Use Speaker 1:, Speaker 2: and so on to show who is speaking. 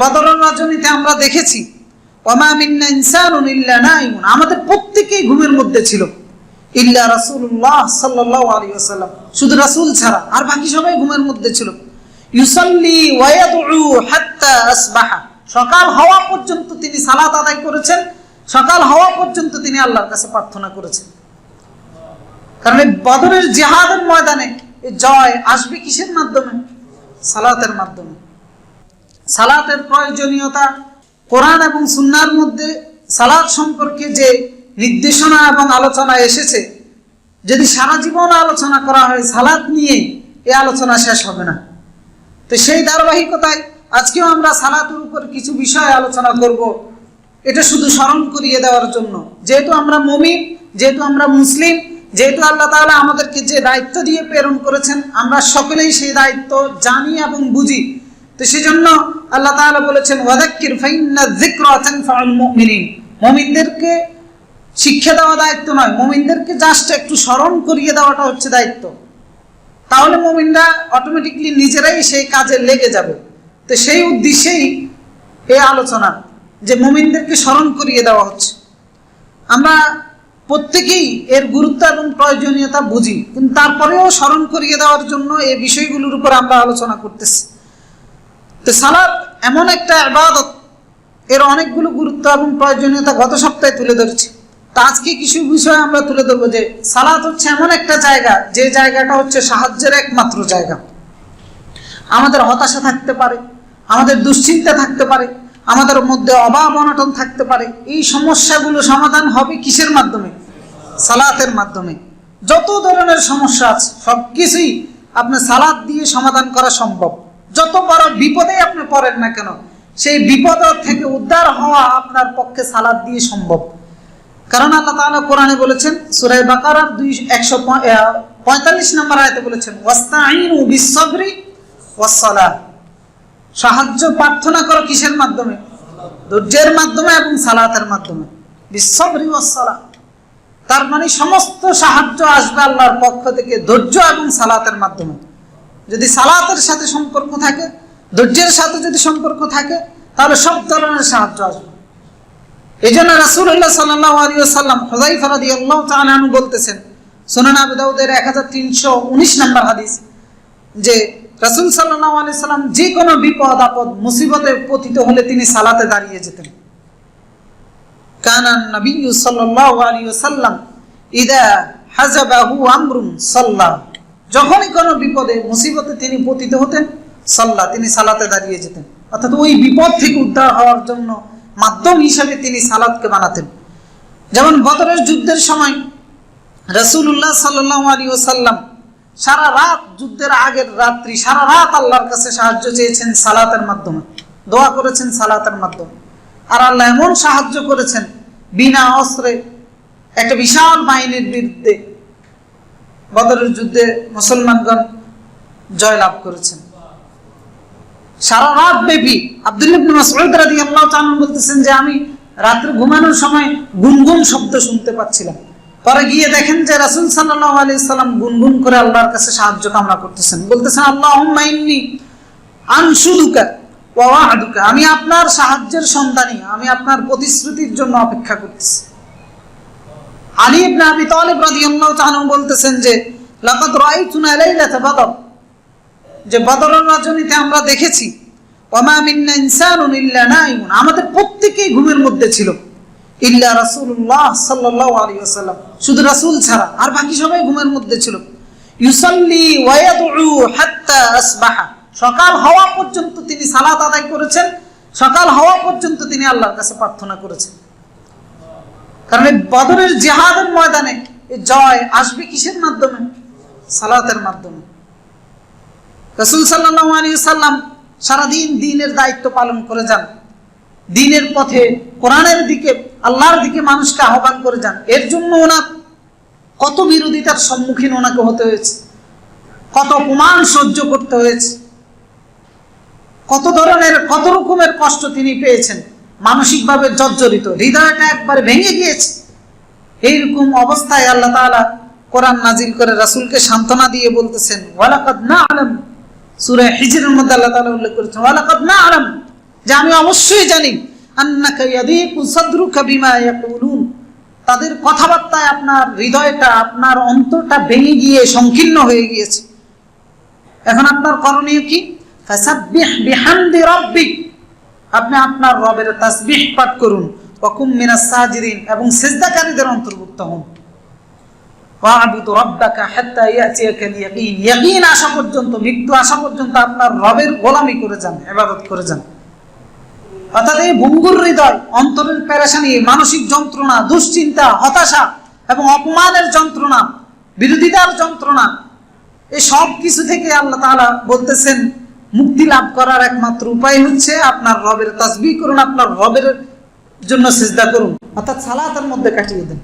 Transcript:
Speaker 1: বদরের রজনীতে আমরা দেখেছি ওমা মিন্না ইনসানুন ইল্লা নাইমুন, আমাদের প্রত্যেকেই ঘুমের মধ্যে ছিল, ইল্লা রাসূলুল্লাহ সাল্লাল্লাহু আলাইহি ওয়াসাল্লাম, শুধু রাসূল ছাড়া আর বাকি সবাই ঘুমের মধ্যে ছিল। ইউসাল্লি ওয়া ইয়াদউ হাত্তা আসবাহা, সকাল হওয়া পর্যন্ত তিনি সালাত আদায় করেছেন, সকাল হওয়া পর্যন্ত তিনি আল্লাহর কাছে প্রার্থনা করেছেন। কারণ এই বদরের জিহাদের ময়দানে এই জয় আসবে কিসের মাধ্যমে? সালাতের মাধ্যমে। সালাতের প্রয়োজনীয়তা, কোরআন এবং সুন্নাহর মধ্যে সালাত সম্পর্কে যে নির্দেশনা এবং আলোচনা এসেছে, যদি সারা জীবন আলোচনা করা হয় সালাত নিয়ে, এই আলোচনা শেষ হবে না। তো সেই ধারাবাহিকতায় আজকেও আমরা সালাতের উপর কিছু বিষয় আলোচনা করব, এটা শুধু স্মরণ করিয়ে দেওয়ার জন্য। যেহেতু আমরা মুমিন, যেহেতু আমরা মুসলিম, যেহেতু আল্লাহ তাআলা আমাদেরকে যে দায়িত্ব দিয়ে প্রেরণ করেছেন, আমরা সকলেই সেই দায়িত্ব জানি এবং বুঝি। তো সেজন্য আল্লাহ তাআলা বলেছেন ওয়াযাক্কির ফাইন্না যিকরা তানফাউল মুমিনিন, মুমিনদেরকে শিক্ষা দেওয়া দায়িত্ব নয়, মুমিনদেরকে জাস্ট একটু স্মরণ করিয়ে দেওয়াটা হচ্ছে দায়িত্ব। তাহলে মুমিনরা অটোমেটিকলি নিজেরাই সেই কাজে লেগে যাবে। তো সেই উদ্দেশ্যেই এই আলোচনা, যে মুমিনদেরকে স্মরণ করিয়ে দেওয়া হচ্ছে। আমরা প্রত্যেকেই এর গুরুত্ব এবং প্রয়োজনীয়তা বুঝি, কিন্তু তারপরেও স্মরণ করিয়ে দেওয়ার জন্য এই বিষয়গুলোর উপর আমরা আলোচনা করতেছি। তো সালাত এমন একটা ইবাদত, এর অনেকগুলো গুরুত্ব এবং প্রয়োজনীয়তা গত সপ্তাহে তুলে ধরেছি। তা আজকে কিছু বিষয় আমরা তুলে ধরবো, যে সালাত হচ্ছে এমন একটা জায়গা, যে জায়গাটা হচ্ছে সাহায্যের একমাত্র জায়গা। আমাদের হতাশা থাকতে পারে, আমাদের দুশ্চিন্তা থাকতে পারে, আমাদের মধ্যে অভাব অনটন থাকতে পারে, এই সমস্যাগুলো সমাধান হবে কিসের মাধ্যমে? সালাতের মাধ্যমে। যত ধরনের সমস্যা আছে সব কিছুই আপনার সালাত দিয়ে সমাধান করা সম্ভব। যত বড় বিপদে আপনি পড়েন না কেন, সেই বিপদ থেকে উদ্ধার হওয়া আপনার পক্ষে সালাত দিয়ে সম্ভব। কারণ আল্লাহ তাআলা কোরআনে বলেছেন, সূরা বাকারার 145 নম্বর আয়াতে বলেছেন ওয়াস্তাঈনু বিস-সাবরি ওয়াস-সালাহ, সাহায্য প্রার্থনা করো কিসের মাধ্যমে? ধৈর্যের মাধ্যমে এবং সালাতের মাধ্যমে। বিস-সাবরি ওয়াস-সালাহ, তার মানে সমস্ত সাহায্য আসবে আল্লাহর পক্ষ থেকে ধৈর্য এবং সালাতের মাধ্যমে। যদি সালাতের সাথে সম্পর্ক থাকে, ধৈর্যের সাথে যদি সম্পর্ক থাকে, তাহলে সব ধরনের সাহায্য আসবে। এই জন্য রাসূলুল্লাহ সাল্লাল্লাহু আলাইহি ওয়াসাল্লাম হুযায়ফা রাদিয়াল্লাহু তাআলা আনহু বলতেছেন, সুনান আবু দাউদের 1319 নম্বর হাদিস, যে রাসূল সাল্লাল্লাহু আলাইহি ওয়াসাল্লাম যে কোনো বিপদ আপদ মুসিবতে পতিত হলে তিনি সালাতে দাঁড়িয়ে যেতেন। কানা নবিয়্যু সাল্লাল্লাহু আলাইহি ওয়াসাল্লাম ইযা হাযাবাহু আমরুন সাল্লা, যখনই কোনো বিপদে মুসিবতে তিনি পতিত হতেন, সাল্লা, তিনি সালাতে দাঁড়িয়ে যেতেন। অর্থাৎ ওই বিপদ থেকে উদ্ধার হওয়ার জন্য মাধ্যম হিসাবে তিনি সালাতকে বানাতেন। যেমন বদরের যুদ্ধের সময় রাসূলুল্লাহ সাল্লাল্লাহু আলাইহি ওয়াসাল্লাম সারা রাত, যুদ্ধের আগের রাত্রি সারা রাত আল্লাহর কাছে সাহায্য চেয়েছেন সালাতের মাধ্যমে, দোয়া করেছেন সালাতের মাধ্যমে। আর আল্লাহ এমন সাহায্য করেছেন, বিনা অস্ত্রে একটা বিশাল বাহিনীর বিরুদ্ধে বদরের যুদ্ধে মুসলমানগণ জয়লাভ করেছেন। সারা রাত ব্যাপী আব্দুল্লাহ ইবনে মাসউদ রাদিয়াল্লাহু তাআলা বলতেছেন যে আমি রাত্রে ঘুমানোর সময় গুনগুন শব্দ শুনতে পাচ্ছিলাম। পরে গিয়ে দেখেন যে রাসূল সাল্লাল্লাহু আলাইহি সাল্লাম গুনগুন করে আল্লাহর কাছে সাহায্য কামনা করতেছেন, বলতেছেন আল্লাহুম্মা ইন্নী আনশুদুকা ওয়া ওয়া'দুকা, আমি আপনার সাহায্যের সন্ধানী, আমি আপনার প্রতিশ্রুতির জন্য অপেক্ষা করতেছি। আলী ইবনে আবি তালিব রাদিয়াল্লাহু তাআলা বলতেছেন যে লাকাদ রাআইতুনা লাইলাতা বদর, যে বদরের রজনীতে আমরা দেখেছি ওমা মিন্না ইনসানুন ইল্লা নাইমুন, আমাদের প্রত্যেকেই ঘুমের মধ্যে ছিল, ইল্লা রাসূলুল্লাহ সাল্লাল্লাহু আলাইহি ওয়াসাল্লাম, শুধু রাসূল ছাড়া আর বাকি সবাই ঘুমের মধ্যে ছিল। ইউসাল্লি ওয়া ইয়াদউ হাত্তা আসবাহা, সকাল হওয়া পর্যন্ত তিনি সালাত আদায় করেছেন, সকাল হওয়া পর্যন্ত তিনি আল্লাহর কাছে প্রার্থনা করেছেন। কারণ এই বদরের জিহাদের ময়দানে এই জয় আসবে কিসের মাধ্যমে? সালাতের মাধ্যমে। রাসূল সাল্লাল্লাহু আলাইহি ওয়াসাল্লাম সারাদিন দ্বীনের দায়িত্ব পালন করে যান, দ্বীনের পথে কোরআনের দিকে, আল্লাহর দিকে মানুষকে আহ্বান করে যান। এর জন্য ওনার কত বিরোধিতার সম্মুখীন ওনাকে হতে হয়েছে, কত অপমান সহ্য করতে হয়েছে, কত ধরনের কত রকমের কষ্ট তিনি পেয়েছেন, মানসিকভাবে জর্জরিত, হৃদয়টা একবারে ভেঙে গিয়েছে। এইরকম অবস্থায় আল্লাহ তাআলা কোরআন নাজিল করে রাসূলকে সান্ত্বনা দিয়ে বলতেছেন ওয়ালাকাদ না'লাম, সূরা হিজরের মধ্যে আল্লাহ তাআলা উল্লেখ করেছেন ওয়ালাকাদ না'লাম যে আমি অবশ্যই জানি আন্নাকা ইয়াদিকু সাদরুকা বিমা ইয়াকুলুন, তাদের কথাবার্তায় আপনার হৃদয়টা, আপনার অন্তরটা ভেঙে গিয়ে সংকীর্ণ হয়ে গিয়েছে। এখন আপনার করণীয় কি? ফাসাব্বিহ বিহামদি রাব্বিক, আপনি আপনার রবের তাসবিহ পাঠ করুন। ওয়াকুম মিনাস সাজিদিন, এবং সিজদাকারীদের অন্তর্ভুক্ত হন। ওয়া'বুদ রাব্বাকা হাত্তা ইয়াতিয়াকাল ইয়াকিন, ইয়াকিন আসা পর্যন্ত, মৃত্যু আসা পর্যন্ত আপনার রবের গোলামি করে যান, ইবাদত করে যান। অর্থাৎ এই ভঙ্গুর হৃদয়, অন্তরের পেরেশানি, মানসিক যন্ত্রণা, দুশ্চিন্তা, হতাশা এবং অপমানের যন্ত্রণা, বিরোধিতার যন্ত্রণা, এই সব কিছু থেকে আল্লাহ তাআলা বলতেছেন মুক্তি লাভ করার একমাত্র উপায় হচ্ছে আপনার রবের তাসবিহ করুন, আপনার রবের জন্য সিজদা করুন, অর্থাৎ সালাতের মধ্যে কাটিয়ে দেন।